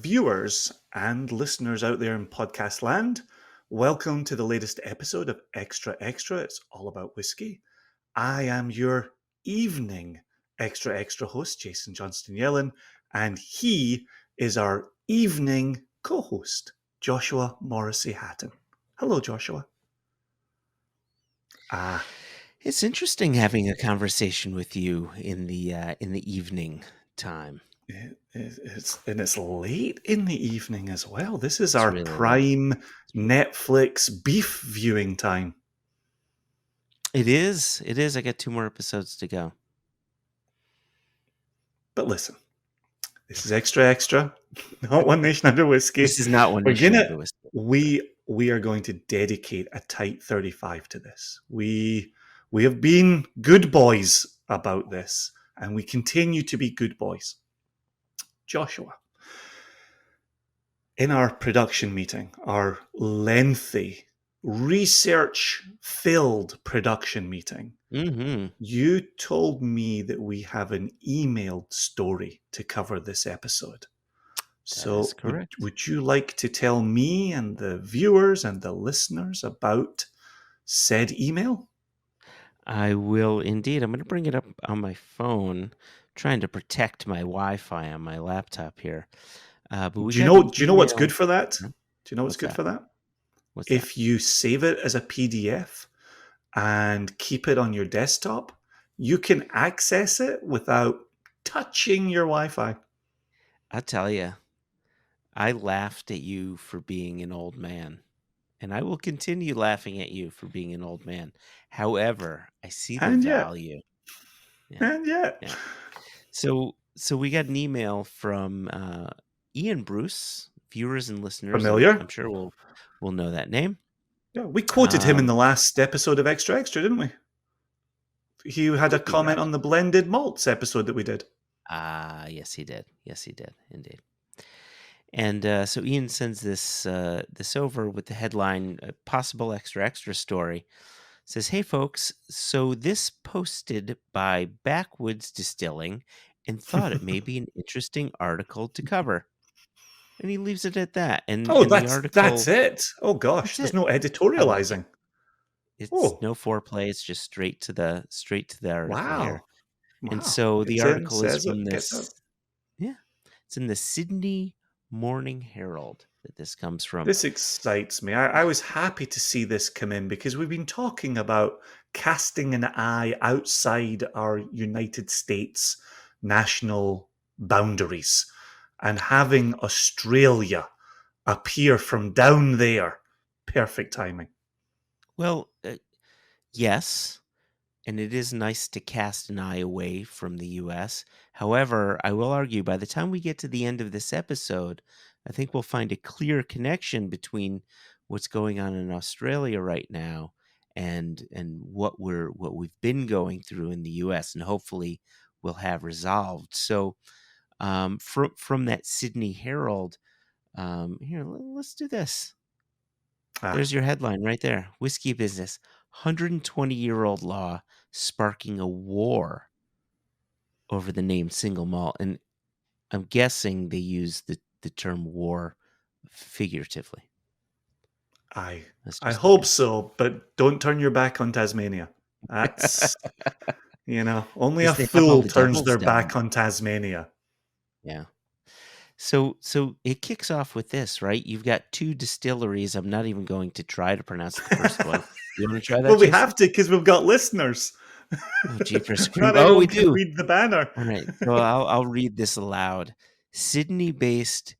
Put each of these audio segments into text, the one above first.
viewers and listeners out there in podcast land. Welcome to the latest episode of Extra Extra. It's all about whiskey. I am your evening Extra Extra host, Jason Johnston Yellen, and he is our evening co host, Joshua Morrissey Hatton. Hello, Joshua. It's interesting having a conversation with you in the evening time. It's late in the evening as well. This is It's our really late. prime Netflix beef viewing time. It is. It is. I got 2 more episodes to go. But listen, this is Extra Extra, not One Nation Under Whiskey. This is not One Nation Under Whiskey. We are going to dedicate a tight 35 to this. We have been good boys about this, and we continue to be good boys. Joshua, in our production meeting, our lengthy, research-filled production meeting, you told me that we have an emailed story to cover this episode. That is correct. Would you like to tell me and the viewers and the listeners about said email? I will indeed. I'm going to bring it up on my phone, trying to protect my Wi-Fi on my laptop here. But Do you know what's good for that? Do you know what's good for that? What's if you save it as a PDF and keep it on your desktop, you can access it without touching your Wi-Fi. I'll tell you, I laughed at you for being an old man, and I will continue laughing at you for being an old man. However, I see the value. And yet. Yeah. So we got an email from Ian Bruce, viewers and listeners. Familiar? I'm sure we'll know that name. Yeah, we quoted him in the last episode of Extra Extra, didn't we? He had a comment on the blended malts episode that we did. Yes, he did. Yes, he did, indeed. And so Ian sends this over with the headline, possible Extra Extra story. It says, "Hey, folks, so this posted by Backwoods Distilling and thought it may be an interesting article to cover." And he leaves it at that. And the article, that's it. Oh, gosh, there's no editorializing. It's no foreplay. It's just straight to the article here. Wow. And so the article is from this. Yeah, it's in the Sydney Morning Herald that this comes from. This excites me. I was happy to see this come in because we've been talking about casting an eye outside our United States national boundaries and having Australia appear from down there. Perfect timing. Well, yes. And it is nice to cast an eye away from the U.S. However, I will argue by the time we get to the end of this episode, I think we'll find a clear connection between what's going on in Australia right now and what we've been going through in the U.S. and hopefully we'll have resolved. So, from that Sydney Herald, here, let's do this. There's your headline right there. Whisky Business, 120-year-old law sparking a war over the name single malt. And I'm guessing they use the term war figuratively. I hope so, but don't turn your back on Tasmania. That's, only a fool turns their back on Tasmania. Yeah. So it kicks off with this, right? You've got 2 distilleries. I'm not even going to try to pronounce the first one. You want to try that? Well, we have to because we've got listeners. Oh, jeepers! We do. Read the banner. All right, so I'll read this aloud. Sydney-based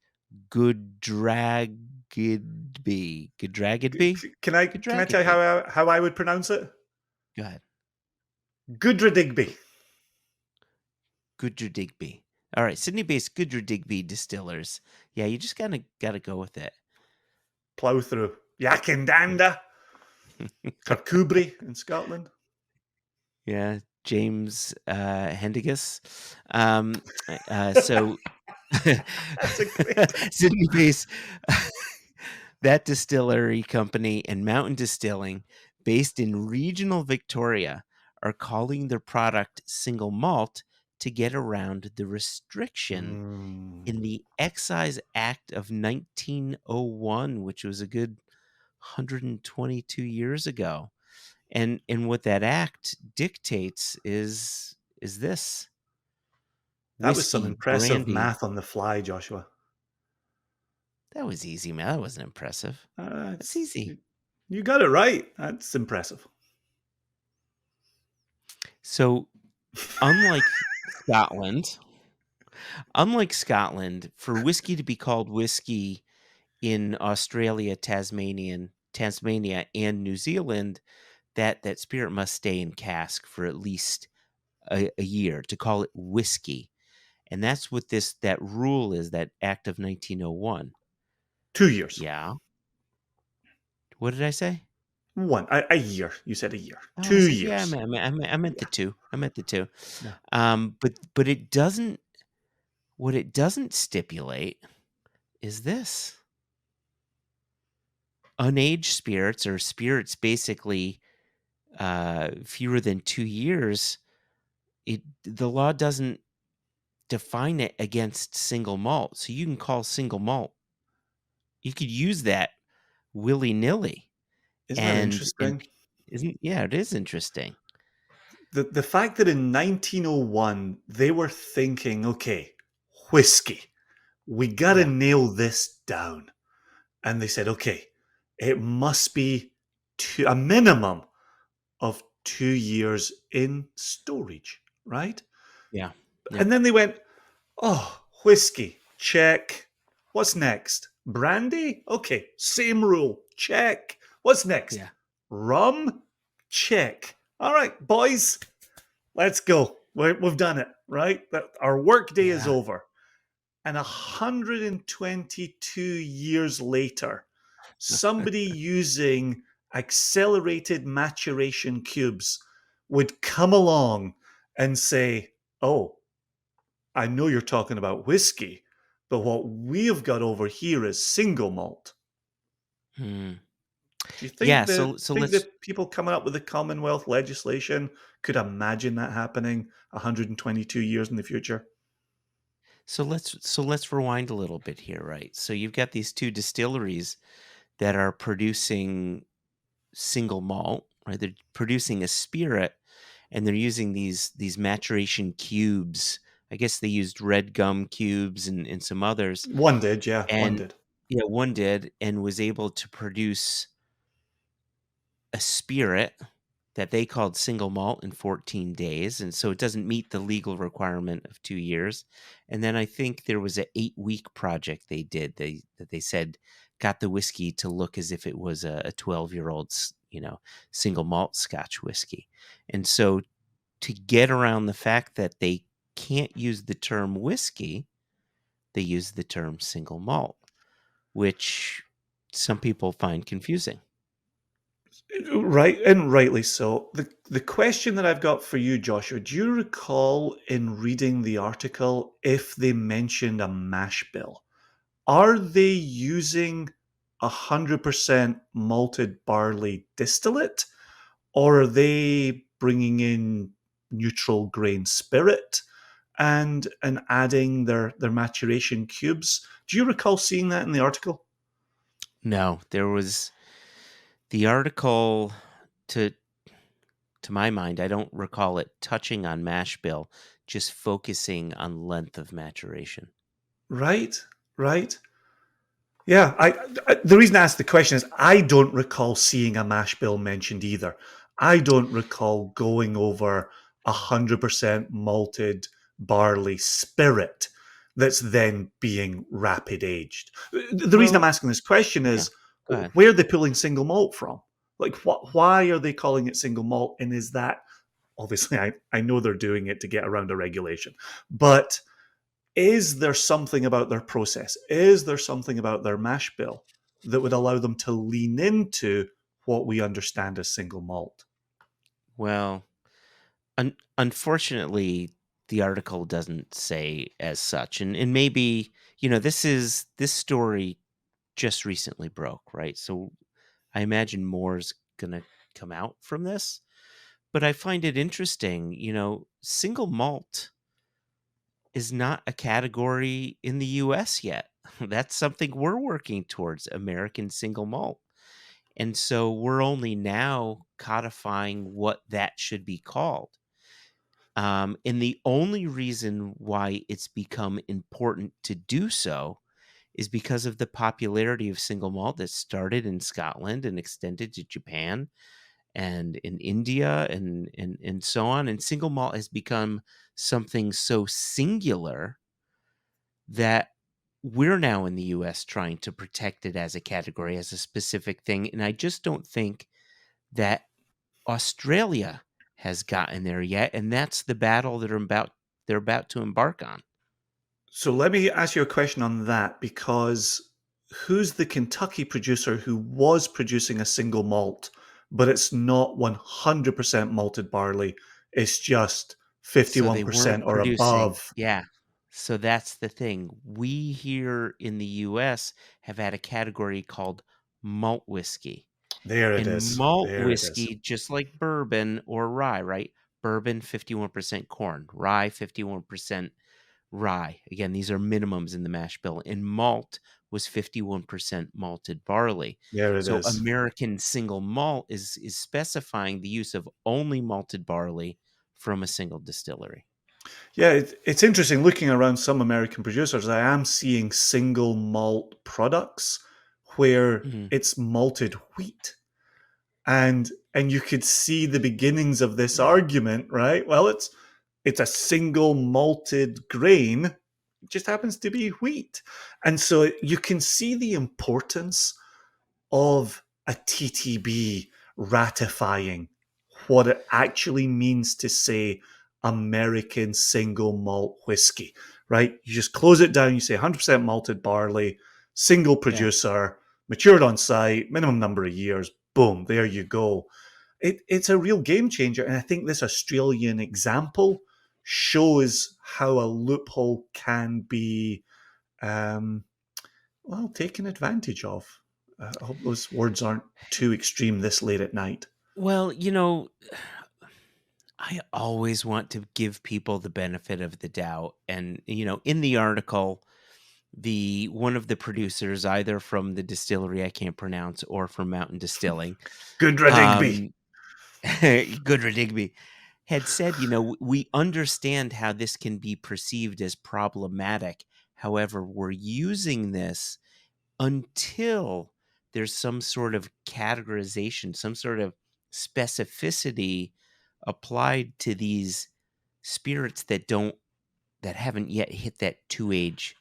Goodragidby. Can I tell you how I would pronounce it? Go ahead. Goodradigby. All right, Sydney-based Goodradigby distillers. Yeah, you just gotta go with it. Plow through Yakindanda, Kirkcudbright in Scotland. Yeah, James Hendigus. So Sydney-based that distillery company and Mountain Distilling, based in regional Victoria, are calling their product single malt to get around the restriction Mm. in the Excise Act of 1901, which was a good 122 years ago. And what that act dictates is this: That was some whiskey, impressive brandy. math on the fly, Joshua. That was easy, man. That wasn't impressive. That's It's easy. you got it right. That's impressive. So, unlike Scotland, for whiskey to be called whiskey in Australia, Tasmania, and New Zealand, that spirit must stay in cask for at least a year to call it whiskey. And that's what that rule is, that Act of 1901. 2 years. Yeah. What did I say? A year. You said a year. Oh, I two said, yeah, years. I meant the Yeah. 2. I meant the 2. Yeah. But it doesn't what it doesn't stipulate is this: unaged spirits, or spirits basically fewer than 2 years, the law doesn't define it against single malt. So you can call single malt. You could use that willy-nilly. Isn't that And interesting? isn't yeah, it is interesting. The fact that in 1901 they were thinking, okay, whiskey, we got to Yeah, nail this down. And they said, okay, it must be a minimum of 2 years in storage, right? yeah, yep, And then they went, oh, whiskey, check. What's next? Brandy? Okay, same rule, check. What's next? yeah, Rum? Check. All right, boys, let's go. We've done it, right? Our work day is yeah. over. And 122 years later, somebody using accelerated maturation cubes would come along and say, oh, I know you're talking about whiskey, but what we've got over here is single malt. Hmm. Do you Yeah, so think let's that people coming up with the Commonwealth legislation could imagine that happening 122 years in the future? let's rewind a little bit here, right? So you've got these 2 distilleries that are producing single malt, right? They're producing a spirit, and they're using these maturation cubes. I guess they used red gum cubes and some others. One did, yeah, one And did. yeah, one did, and was able to produce a spirit that they called single malt in 14 days. And so it doesn't meet the legal requirement of 2 years. And then I think there was a 8-week project they did. They said got the whiskey to look as if it was a 12-year-old, single malt Scotch whiskey. And so, to get around the fact that they can't use the term whiskey, they use the term single malt, which some people find confusing. Right, and rightly so. The question that I've got for you, Joshua, do you recall in reading the article if they mentioned a mash bill? Are they using 100% malted barley distillate, or are they bringing in neutral grain spirit and adding their maturation cubes? Do you recall seeing that in the article? No, there was the article, to my mind, I don't recall it touching on mash bill, just focusing on length of maturation. Right, right. Yeah, the reason I asked the question is I don't recall seeing a mash bill mentioned either. I don't recall going over 100% malted barley spirit that's then being rapid aged. The reason I'm Well, asking this question yeah, is go ahead. where are they pulling single malt from? Like, why are they calling it single malt? And is that obviously I know they're doing it to get around a regulation, but is there something about their process? Is there something about their mash bill that would allow them to lean into what we understand as single malt? Well, unfortunately, the article doesn't say as such, and maybe, this story just recently broke, right? So I imagine more's gonna come out from this. But I find it interesting, single malt. is not a category in the US yet. That's something we're working towards, American single malt. And so we're only now codifying what that should be called. And the only reason why it's become important to do so is because of the popularity of single malt that started in Scotland and extended to Japan and in India and so on. And single malt has become something so singular that we're now in the US trying to protect it as a category, as a specific thing. And I just don't think that Australia has gotten there yet. And that's the battle that they're about to embark on. So let me ask you a question on that because who's the Kentucky producer who was producing a single malt, but it's not 100% malted barley? It's just So they weren't 51% or producing. above. Yeah. So that's the thing. We here in the US have had a category called malt whiskey. There it And is. malt There it is. whiskey, just like bourbon or rye, right? Bourbon, 51% corn, rye, 51% rye. Again, these are minimums in the mash bill. And malt was 51% malted barley. There it So is. American single malt is specifying the use of only malted barley from a single distillery. Yeah, it's interesting looking around some American producers. I am seeing single malt products where Mhm. it's malted wheat. And you could see the beginnings of this argument, right? Well, it's a single malted grain, it just happens to be wheat. And so you can see the importance of a TTB ratifying what it actually means to say American single malt whiskey, right? You just close it down, you say 100% malted barley, single Yeah. producer, matured on site, minimum number of years, boom, there you go. It's a real game changer. And I think this Australian example shows how a loophole can be um, well, taken advantage of. I hope those words aren't too extreme this late at night. Well, I always want to give people the benefit of the doubt. And, in the article, the one of the producers, either from the distillery I can't pronounce or from Mountain Distilling, Good Digby. um, Goodra Digby, had said, we understand how this can be perceived as problematic. However, we're using this until there's some sort of categorization, some sort of specificity applied to these spirits that haven't yet hit that 2-year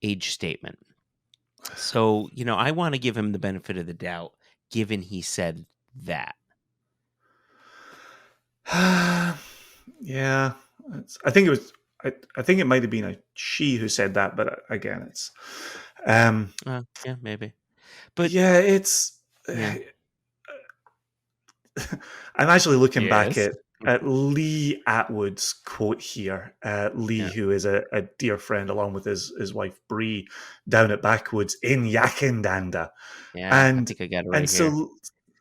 age statement. So, I want to give him the benefit of the doubt, given he said that. Yeah, I think it was. I think it might have been a she who said that, but again, it's. Yeah, maybe. But Yeah, it's. yeah. I'm actually looking back Yes. at Lee Atwood's quote here. Lee, Yeah. who is a dear friend, along with his wife Bree, down at Backwoods in Yakindanda, Yeah, I and think I got it and right here. so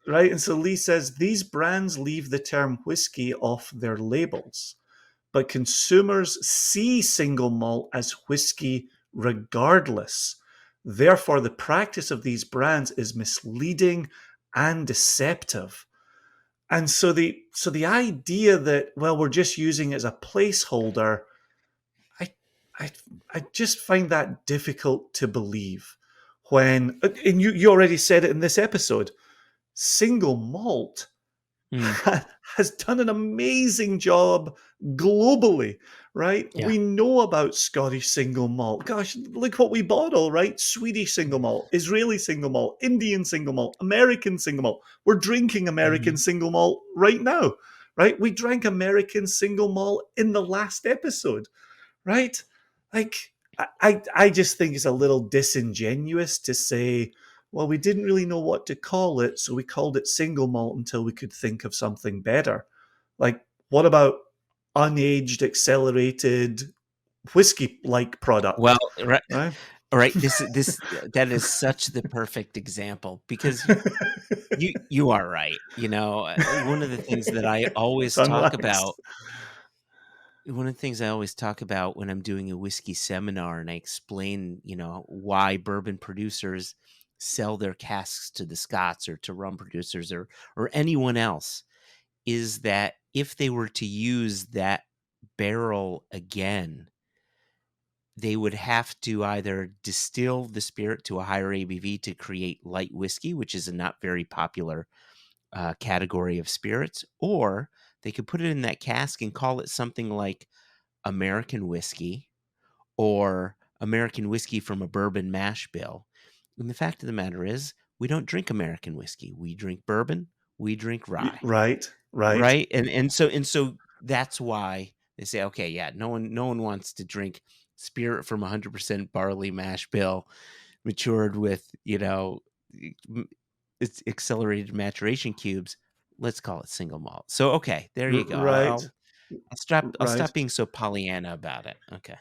right, and so Lee says these brands leave the term whiskey off their labels, but consumers see single malt as whiskey regardless. Therefore, the practice of these brands is misleading and deceptive. And so the idea that well we're just using it as a placeholder, I I I just find that difficult to believe. When and you already said it in this episode, single malt Mm, has done an amazing job globally, right? yeah. We know about Scottish single malt. Gosh, look what we bottle, right? Swedish single malt, Israeli single malt, Indian single malt, American single malt. We're drinking American Mhm. single malt right now, right? We drank American single malt in the last episode, right? Like, I just think it's a little disingenuous to say, well, we didn't really know what to call it, so we called it single malt until we could think of something better. Like, what about unaged, accelerated whiskey like Well, product, right. right? All right, this that is such the perfect example because you are right. One of the things that I always It's talk unwise. about One of the things I always talk about when I'm doing a whiskey seminar and I explain, why bourbon producers sell their casks to the Scots or to rum producers or anyone else is that if they were to use that barrel again, they would have to either distill the spirit to a higher ABV to create light whiskey, which is a not very popular category of spirits, or they could put it in that cask and call it something like American whiskey or American whiskey from a bourbon mash bill. And the fact of the matter is, we don't drink American whiskey. We drink bourbon, we drink rye, Right, right. right? And so that's why they say, okay, yeah, no one wants to drink spirit from 100% barley mash bill matured with, it's accelerated maturation cubes. Let's call it single malt. So okay, there you go. Right, I'll stop right. being so Pollyanna about it. Okay.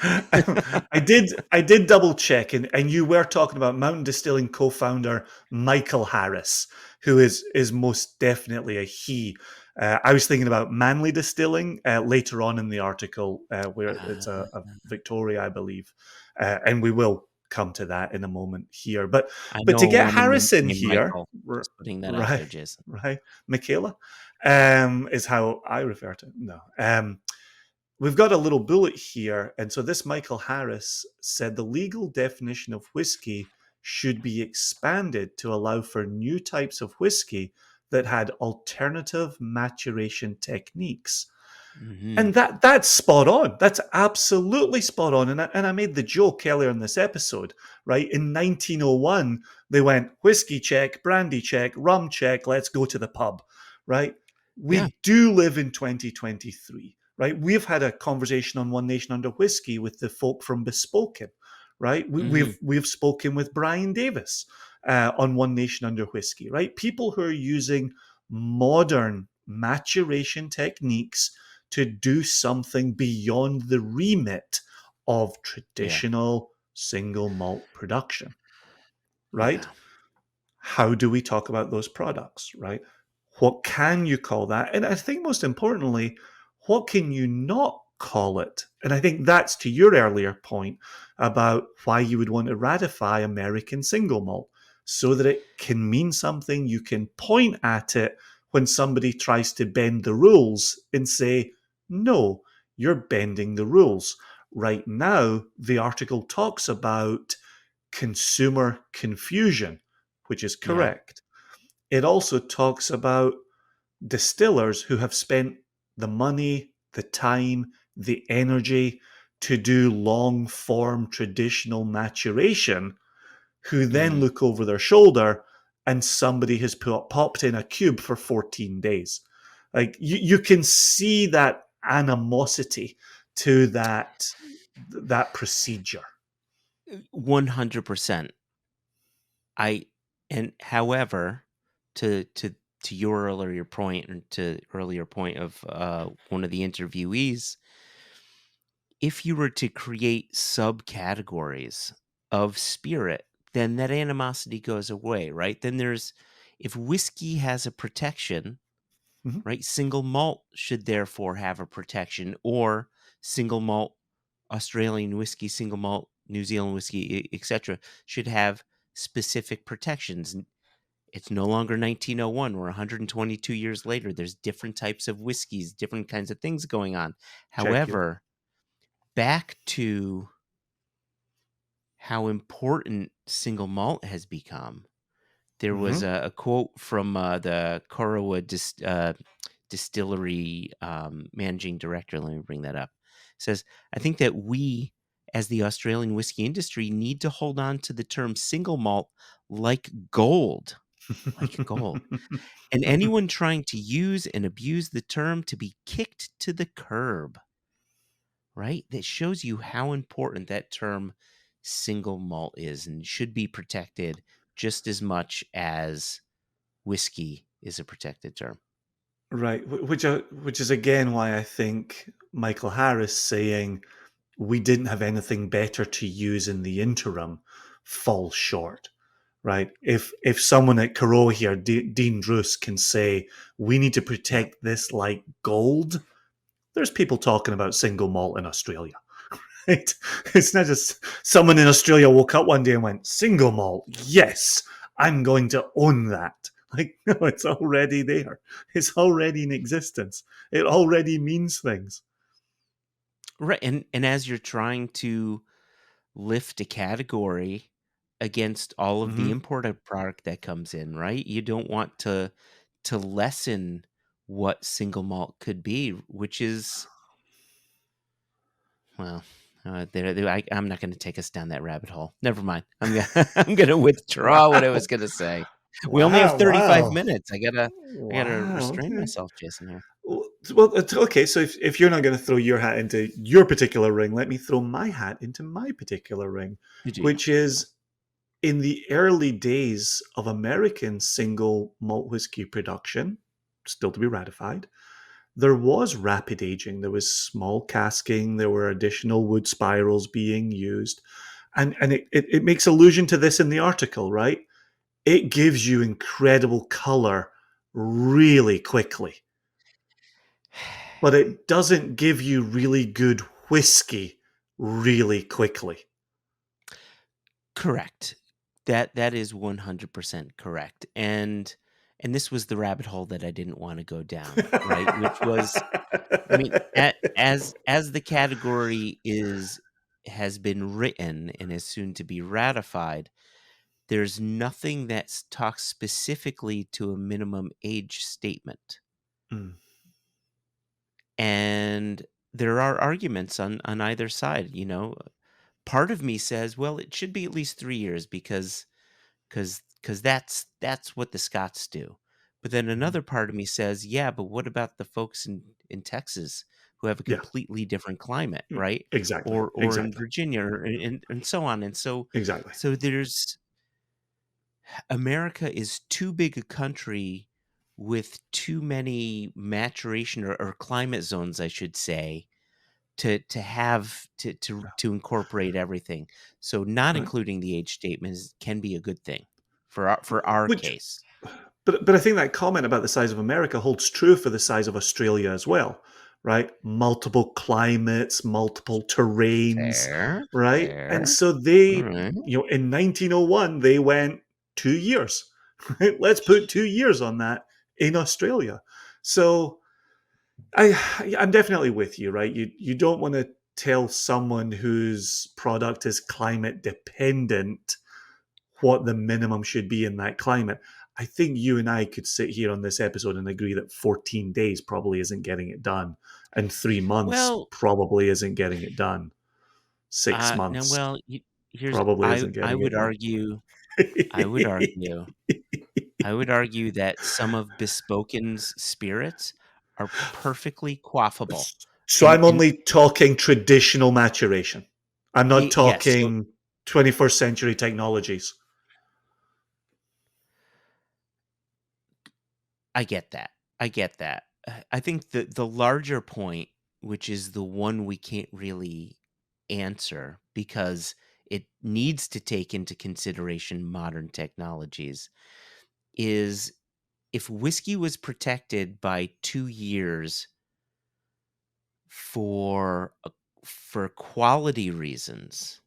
I did double check, and you were talking about Mountain Distilling co-founder Michael Harris, who is most definitely a he. I was thinking about Manly Distilling later on in the article, where it's Uh, a Victoria, I believe, and we will come to that in a moment here. But I but know to a get woman Harris in named here, Michael. Just putting that out right, there, Jason. right, Michaela, is how I refer to it. No, we've got a little bullet here. And so this Michael Harris said the legal definition of whiskey should be expanded to allow for new types of whiskey that had alternative maturation techniques. Mhm. And that's spot on. That's absolutely spot on. And I made the joke earlier in this episode, right? In 1901, they went whiskey check, brandy check, rum check, let's go to the pub, right? Yeah. We do live in 2023, right? We've had a conversation on One Nation Under Whiskey with the folk from Bespoken, right? Mhm. We've spoken with Brian Davis on One Nation Under Whiskey, right? People who are using modern maturation techniques to do something beyond the remit of Yeah. traditional single malt production, right? Yeah. How do we talk about those products, right? What can you call that? And I think most importantly, what can you not call it? And I think that's to your earlier point about why you would want to ratify American single malt so that it can mean something. You can point at it when somebody tries to bend the rules and say, no, you're bending the rules. Right now, the article talks about consumer confusion, which is Yeah. correct. It also talks about distillers who have spent the money, the time, the energy to do long form traditional maturation, who then Mhm. look over their shoulder and somebody has popped in a cube for 14 days. Like you can see that animosity to that procedure. 100%. I and however, to your earlier point and to earlier point of one of the interviewees, if you were to create subcategories of spirit, then that animosity goes away, right? Then there's if whiskey has a protection, Mhm. right? Single malt should therefore have a protection, or single malt Australian whiskey, single malt New Zealand whiskey, etc., should have specific protections. It's no longer 1901. We're 122 years later. There's different types of whiskeys, different kinds of things going on. Check you. However, back to how important single malt has become. There was Hmm. a quote from the Corowa distillery managing director. Let me bring that up. It says, I think that we, as the Australian whiskey industry, need to hold on to the term single malt like gold, like gold. And anyone trying to use and abuse the term to be kicked to the curb, right? That shows you how important that term single malt is and should be protected just as much as whiskey is a protected term. Right, which is again why I think Michael Harris saying we didn't have anything better to use in the interim falls short. Right, if someone at Coroa here, Dean Druce, can say we need to Yeah. protect this like gold, there's people talking about single malt in Australia. Right? It's not just someone in Australia woke up one day and went, single malt, yes, I'm going to own that. Like, no, it's already there. It's already in existence. It already means things. Right, and as you're trying to lift a category against all of the Mm-hmm. imported product that comes in, right? You don't want to lessen what single malt could be, which is well, I'm not going to take us down that rabbit hole. Never mind. I'm gonna withdraw what I was Wow. going to say. We only have Wow. 35 Wow. minutes. I gotta Wow. restrain Okay. myself, Jason. Here, Well, okay. So if you're not going to throw your hat into your particular ring, let me throw my hat into my particular ring, you do you? which is in the early days of American single malt whiskey production, still to be ratified, there was rapid aging. There was small casking. There were additional wood spirals being used. And it makes allusion to this in the article, right? It gives you incredible color really quickly, but it doesn't give you really good whiskey really quickly. Correct. That is 100% correct. And this was the rabbit hole that I didn't want to go down, right? Which was, I mean, as the category is has been written and is soon to be ratified, there's nothing that talks specifically to a minimum age statement. Mm, And there are arguments on either side, you know. Part of me says, well, it should be at least 3 years because that's what the Scots do. But then mhm. another part of me says, yeah, but what about the folks in Texas who have a Yeah, completely different climate, right? exactly, Or in exactly, Virginia and so on. And so exactly. so there's America is too big a country with too many maturation or climate zones, I should say, to have to incorporate everything. So not Right. including the age statement can be a good thing for our Which, case. but I think that comment about the size of America holds true for the size of Australia as well, right? Multiple climates, multiple terrains, Fair, right? And fair. so All they, right. in 1901, they went 2 years. Right? Let's put 2 years on that in Australia. So I'm definitely with you, right? You don't want to tell someone whose product is climate dependent what the minimum should be in that climate. I think you and I could sit here on this episode and agree that 14 days probably isn't getting it done, and 3 months Well, probably isn't getting it done. Six now, months well, here's probably I isn't I getting it would done. argue I would argue I would argue that some of Bespoken's spirits are perfectly quaffable. So And I'm only talking traditional maturation. I'm not yes, so talking 21st century technologies. I get that. I get that. I think the larger point, which is the one we can't really answer because it needs to take into consideration modern technologies, is if whiskey was protected by 2 years for for quality reasons,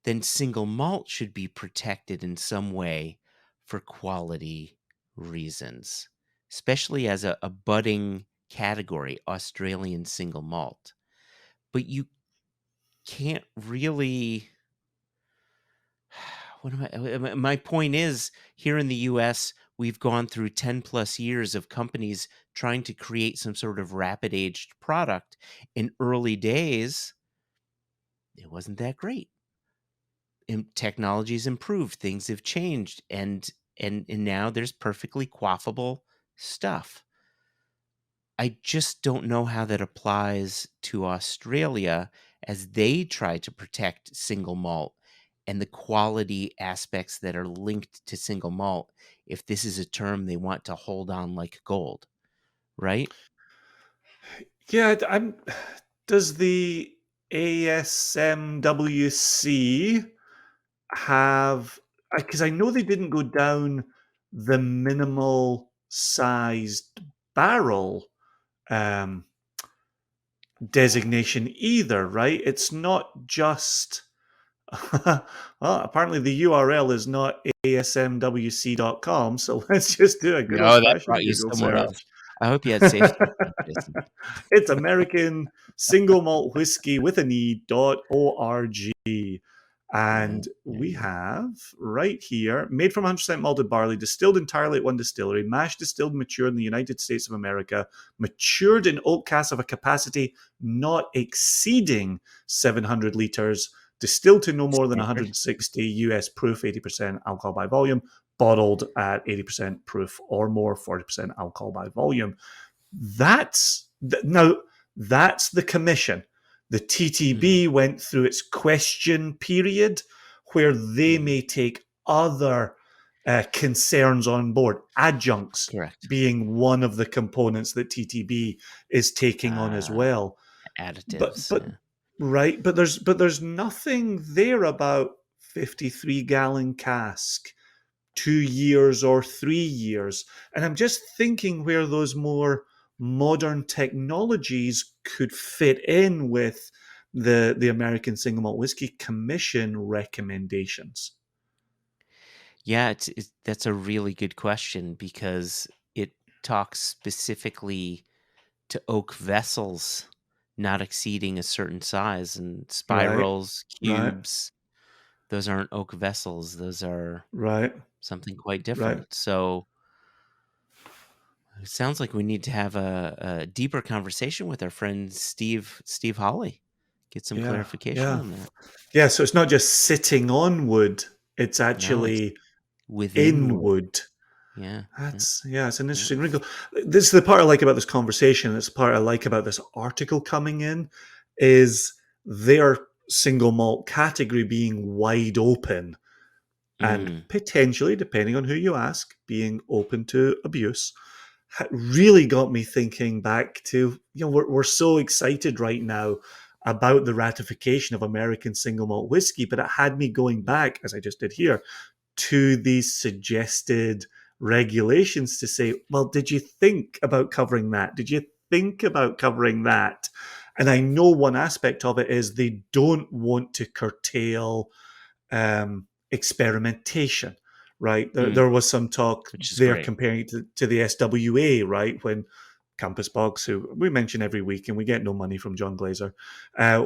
then single malt should be protected in some way for quality reasons, especially as a budding category, Australian single malt. But you can't really. What am my point is, here in the US, we've gone through 10 plus years of companies trying to create some sort of rapid aged product. In early days, it wasn't that great. And technology's improved, things have changed, and now there's perfectly quaffable stuff. I just don't know how that applies to Australia as they try to protect single malt and the quality aspects that are linked to single malt, if this is a term they want to hold on like gold, right? Yeah, I'm. Does the ASMWC have? Because I know they didn't go down the minimal sized barrel. designation either, right? It's not just well, apparently the URL is not asmwc.com, so let's just do a good No, old that fashioned brought you Google somewhere else. search. I hope you had safety messages. It's American Single Malt Whiskey with an E.org. Yeah, And there we you go. have right here, made from 100% malted barley, distilled entirely at one distillery, mash distilled and matured in the United States of America, matured in oak casks of a capacity not exceeding 700 litres, distilled to no more than Standard. 160 US proof, 80% alcohol by volume, bottled at 80% proof or more, 40% alcohol by volume. Now that's the commission. The Mhm. TTB went through its question period where they Mm, may take other concerns on board, adjuncts correct. being one of the components that TTB is taking on as Uh, well. But additives, but yeah. right, but there's nothing there about 53-gallon cask, 2 years or 3 years. And I'm just thinking where those more modern technologies could fit in with the American Single Malt Whiskey Commission recommendations. Yeah, that's a really good question because it talks specifically to oak vessels not exceeding a certain size, and Right, spirals, right, cubes, those aren't oak vessels, those are right, something quite right. different. So it sounds like we need to have a deeper conversation with our friend Steve Holly. Get some Yeah, clarification yeah. on that. Yeah, so it's not just sitting on wood, it's No, it's actually within in wood. wood. Yeah, yeah, Yeah, it's an yeah. interesting wrinkle. This is the part I like about this conversation. It's the part I like about this article coming in is their single malt category being wide open and Mm, potentially, depending on who you ask, being open to abuse. Really got me thinking back to, we're so excited right now about the ratification of American single malt whiskey, but it had me going back, as I just did here, to these suggested regulations to say, well, did you think about covering that? Did you think about covering that? And I know one aspect of it is they don't want to curtail experimentation, right? mm, There was some talk which is there great. comparing it to the SWA, right? When Campus Box, who we mention every week, and we get no money from John Glazer,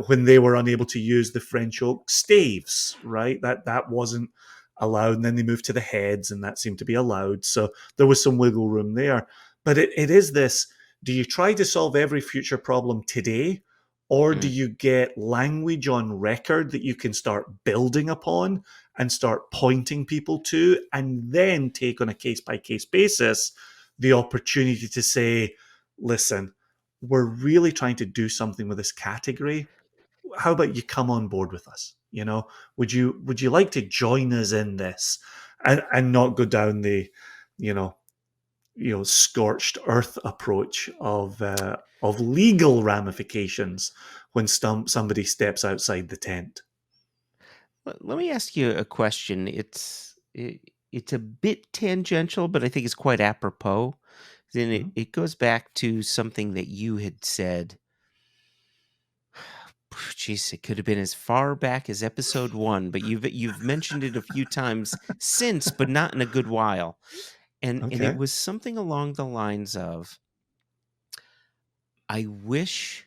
when they were unable to use the French oak staves, right? That wasn't allowed, and then they moved to the heads, and that seemed to be allowed. So there was some wiggle room there. But it is this: do you try to solve every future problem today, or do Mm. you get language on record that you can start building upon and start pointing people to, and then take on a case by case basis the opportunity to say, listen, we're really trying to do something with this category. How about you come on board with us? Would you like to join us in this, and not go down the, you know, scorched earth approach of legal ramifications when somebody steps outside the tent. Let me ask you a question. It's a bit tangential, but I think it's quite apropos. Then Mhm. it goes back to something that you had said. Jeez, it could have been as far back as episode 1, but you've mentioned it a few times since, but not in a good while. And it Okay. was something along the lines of, I wish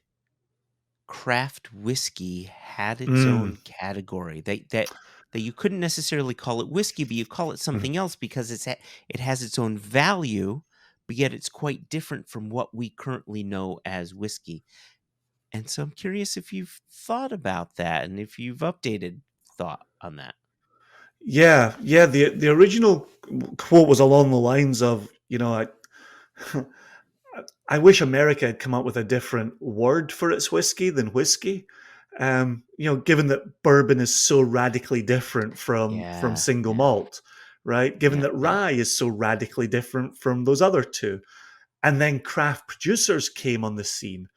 craft whiskey had its Mm. own category. That you couldn't necessarily call it whiskey, but you call it Mhm. something else because it has its own value, but yet it's quite different from what we currently know as whiskey. And so I'm curious if you've thought about that and if you've updated thought on that. Yeah, yeah. The original quote was along the lines of, I wish America had come up with a different word for its whiskey than whiskey. Given that bourbon is so radically different from Yeah, single yeah, malt, right? Given yeah, that yeah. rye is so radically different from those other two, and then craft producers came on the scene,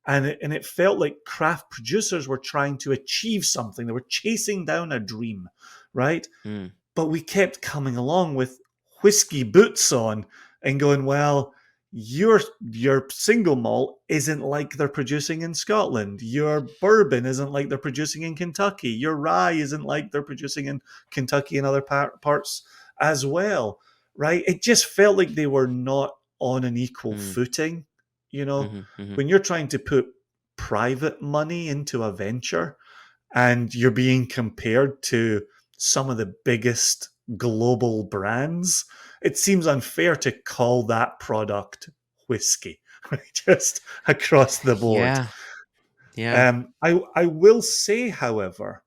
and it felt like craft producers were trying to achieve something. They were chasing down a dream, right? Mm, But we kept coming along with whiskey boots on and going, well, your single malt isn't like they're producing in Scotland. Your bourbon isn't like they're producing in Kentucky. Your rye isn't like they're producing in Kentucky and other parts as well, right? It just felt like they were not on an equal Mm, footing. You know, mhm, mhm. when you're trying to put private money into a venture and you're being compared to some of the biggest global brands, it seems unfair to call that product whiskey, right? Just across the board. Yeah, yeah. I will say, however,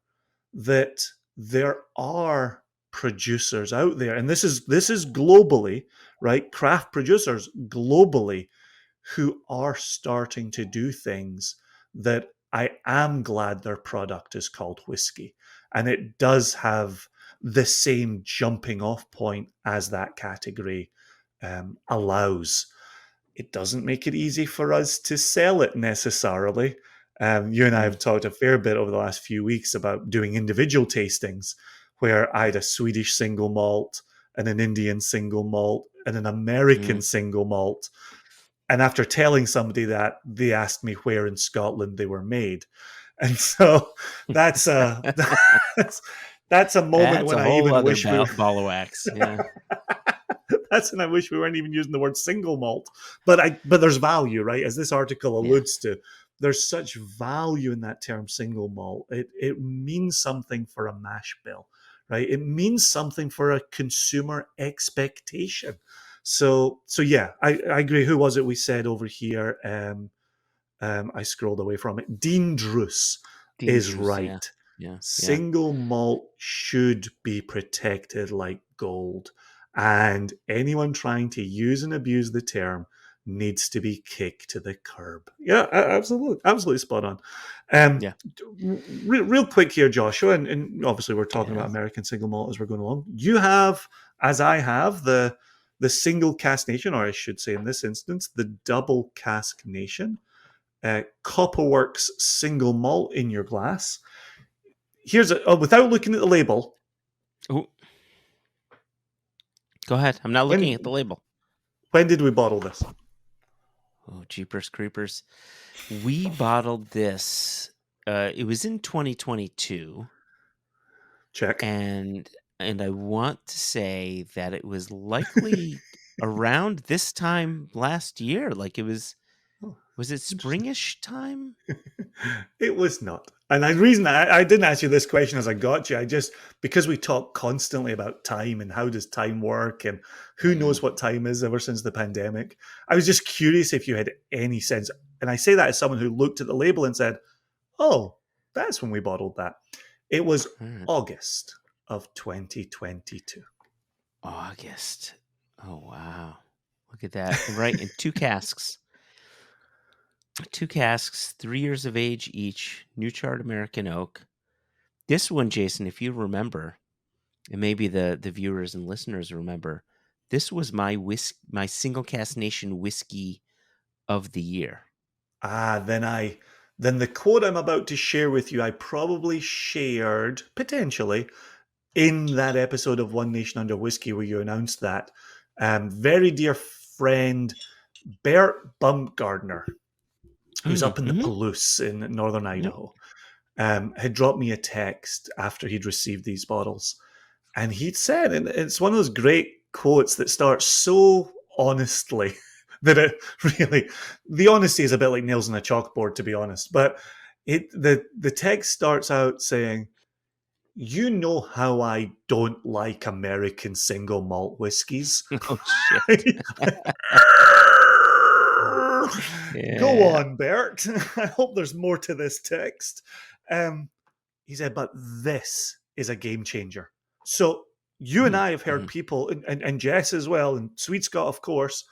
that there are producers out there, and this is globally, right? Craft producers globally who are starting to do things that I am glad their product is called whiskey. And it does have the same jumping off point as that category allows. It doesn't make it easy for us to sell it necessarily. You and I Mm, have talked a fair bit over the last few weeks about doing individual tastings where I had a Swedish single malt and an Indian single malt and an American mm. single malt, and after telling somebody that, they asked me where in Scotland they were made. And so that's a that's, that's a moment That's when a I whole even other wish we ball of wax. Yeah. that's when I wish we weren't even using the word single malt. But there's value, right? As this article Yeah. alludes to, there's such value in that term single malt. It means something for a mash bill, right? It means something for a consumer expectation. So yeah, I agree. Who was it we said over here? I scrolled away from it. Dean Druce is Dangerous. Yeah. right. Yeah. Yeah. Single malt should be protected like gold. And anyone trying to use and abuse the term needs to be kicked to the curb. Yeah, absolutely. Absolutely spot on. Um, Yeah. real quick here, Joshua, and obviously we're talking Yeah. about American single malt as we're going along. You have, as I have, the single cask nation, or I should say in this instance, the double cask nation. Copperworks single malt in your glass. Here's without looking at the label. Ooh, go ahead. I'm not looking at the When label. when did we bottle this? Oh, jeepers creepers. We bottled this. It was in 2022, Check. and I want to say that it was likely around this time last year. Like it Oh, was it interesting. springish time? It was not. And the reason I didn't ask you this question as I got you, I just because we talk constantly about time and how does time work and who Mm, knows what time is ever since the pandemic. I was just curious if you had any sense. And I say that as someone who looked at the label and said, "Oh, that's when we bottled that." It was all right. August of 2022. August. Oh wow. Look at that. And right in two casks. Two casks, 3 years of age each, New Chart American Oak. This one, Jason, if you remember, and maybe the viewers and listeners remember, this was my single cast nation whiskey of the year. Then the quote I'm about to share with you, I probably shared potentially in that episode of One Nation Under Whiskey where you announced that. Very dear friend Bert Bumgardner, who's up in the Mm-hmm. Palouse in northern Yep. Idaho, had dropped me a text after he'd received these bottles. And he'd said, and it's one of those great quotes that starts so honestly that it really, the honesty is a bit like nails on a chalkboard, to be honest. But the text starts out saying, "You know how I don't like American single malt whiskies." Oh shit. Go Yeah. on, Bert. I hope there's more to this text. Um, he said, but this is a game changer. So you and I have heard Mm-hmm. people, and Jess as well, and Sweet Scott, of course,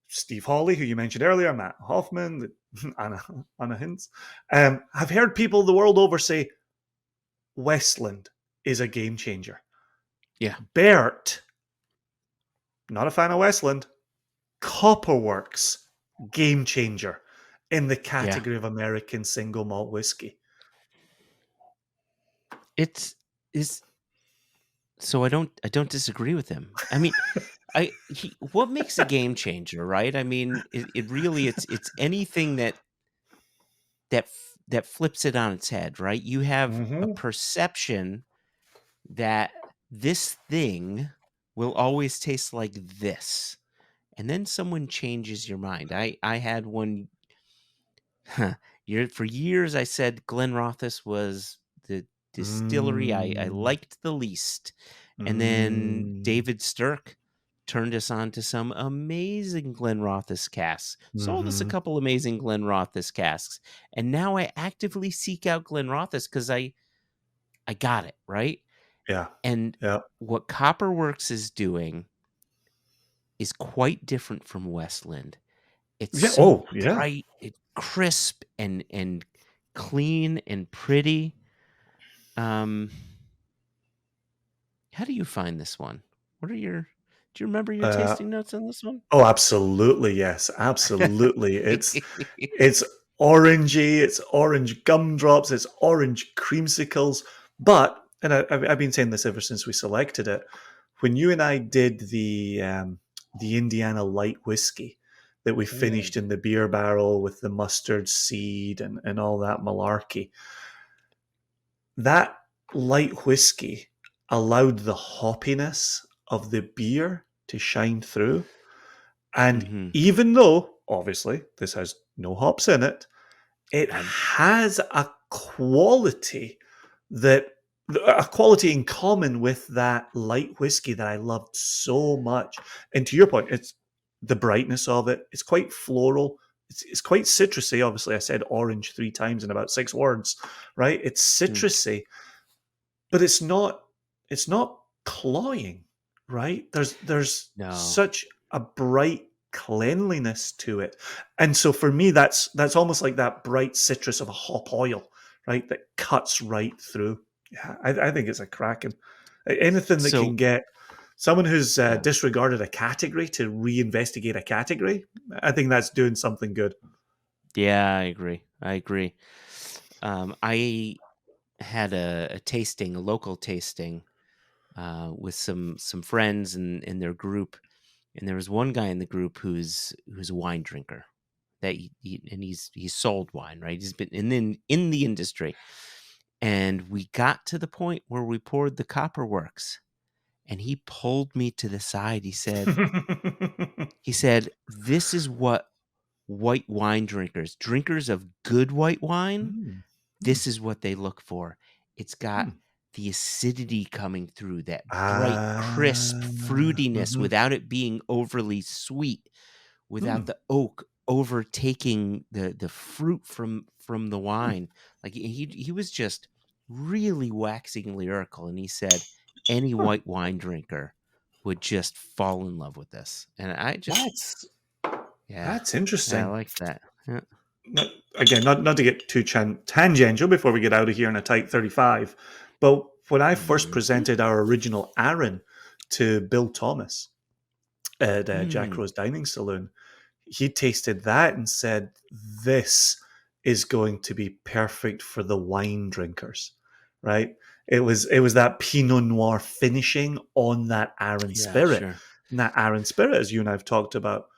Steve Hawley, who you mentioned earlier, Matt Hoffman, Anna Hintz, have heard people the world over say Westland is a game changer. Yeah. Bert, not a fan of Westland, Copperworks, game changer in the Yeah. category of American single malt whiskey. It's is so I don't disagree with him. I mean, what makes a game changer, right? I mean, it really it's anything that flips it on its head, right? You have a Hmm. perception that this thing will always taste like this, and then someone changes your mind. I had one for years. I said Glenrothes was the distillery I Mm. liked the least, and then Mm. David Stirk turned us on to some amazing Glenrothes casks. Sold us a Hmm. couple amazing Glenrothes casks, and now I actively seek out Glenrothes because I got it right. Yeah. And Yeah. what Copperworks is doing is quite different from Westland. It's Yeah. so Oh, yeah. bright, crisp, and clean and pretty. Um, how do you find this one? What are your Do you remember your Uh, tasting notes on this one? oh, absolutely. Yes. Absolutely. It's orangey. It's orange gumdrops. It's orange creamsicles. But, and I've been saying this ever since we selected it. When you and I did the Indiana light whiskey that we Mm, finished in the beer barrel with the mustard seed and all that malarkey, that light whiskey allowed the hoppiness of the beer to shine through. And mhm. even though, obviously, this has no hops in it, it I'm has that a quality in common with that light whiskey that I loved so much. And to your point, it's the brightness of it. It's quite floral. It's quite citrusy. Obviously, I said orange three times in about 6 words, right? It's mm, citrusy, but it's not cloying, right? There's no. such a bright cleanliness to it. And so for me, that's almost like that bright citrus of a hop oil, right? That cuts right through. Yeah, I think it's a cracking anything that So can get someone who's yeah, disregarded a category to reinvestigate a category. I think that's doing something good. yeah, I agree. I agree. I had a local tasting, with some friends and their group, and there was one guy in the group who's a wine drinker. That and he's sold wine, right? He's been in the industry, and we got to the point where we poured the Copperworks, and he pulled me to the side. He said, "This is what white wine drinkers of good white wine, Mm, mm, this is what they look for. It's got mm. the acidity coming through, that bright, crisp fruitiness Mhm, without it being overly sweet, without mm. the oak overtaking the fruit from the Hmm. wine." Like he was just really waxing lyrical, and he said any Huh. white wine drinker would just fall in love with this. And I just That's yeah, that's yeah, I interesting. like that. Yeah. Not, again, not to get too tangential before we get out of here in a tight 35, but when I first Mhm. presented our original Aaron to Bill Thomas at Jack Mm. Rose Dining Saloon, he tasted that and said, "This is going to be perfect for the wine drinkers." Right? It was that Pinot Noir finishing on that Aaron Yeah, spirit, sure. and that Aaron spirit, as you and I've talked about,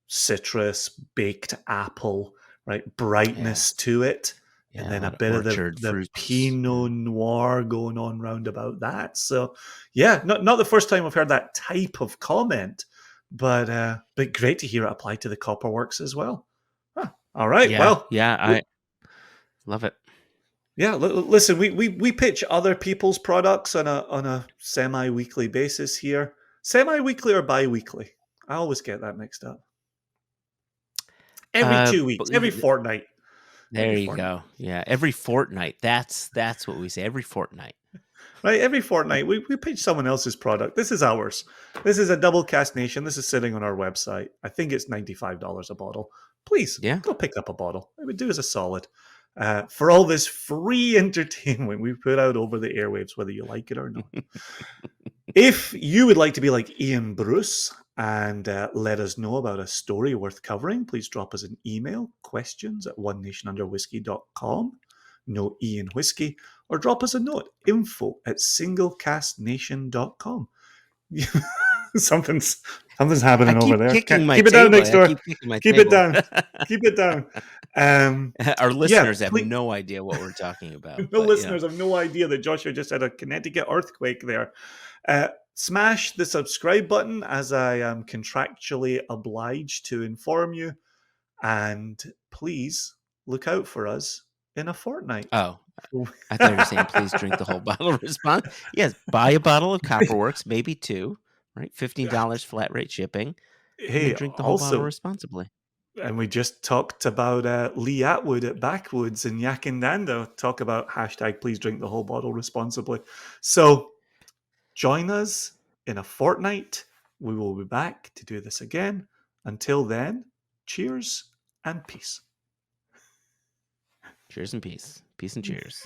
citrus, baked apple, right? Yeah, Brightness to it. And yeah, a then a lot of bit of orchard the fruits. Yeah. Pinot Noir going on round about that. So, yeah, not the first time I've heard that type of comment, but great to hear it applied to the Copperworks as well. Huh. All right, Yeah, well, yeah, w- I love it. yeah. Listen, we pitch other people's products on a semi-weekly basis here. Semi-weekly or bi-weekly? I always get that mixed up. Every Uh, 2 weeks, but every fortnight. there Every you fortnight, go. Yeah, every fortnight. That's what we say, every fortnight. right? Every fortnight, we pitch someone else's product. This is ours. This is a double cast nation. This is sitting on our website. I think it's $95 a bottle. Please Yeah. go pick up a bottle. It would do us a solid. For all this free entertainment we put out over the airwaves, whether you like it or not. If you would like to be like Ian Bruce and let us know about a story worth covering, please drop us an email, questions at onenationunderwhiskey.com, no Ian Whiskey, or drop us a note, info at singlecastnation.com. something's something's I happening over keep there. kicking my Keep it down table. next I door. keep kicking my Keep it table. down. Keep it down. Our Yeah, listeners have please. no idea what we're talking about, The but yeah. listeners have no idea that Joshua just had a Connecticut earthquake there. Smash the subscribe button, as I am contractually obliged to inform you. And please look out for us in a fortnight. Oh, I thought you were saying please drink the whole bottle respond. Yes, buy a bottle of Copperworks, maybe 2, right? $15 flat rate shipping, and then Hey, drink the whole bottle also, responsibly. and we just talked about Lee Atwood at Backwoods and Yakindanda. Talk about hashtag please drink the whole bottle responsibly. So join us in a fortnight. We will be back to do this again. Until then, cheers and peace. Cheers and peace. Peace and cheers.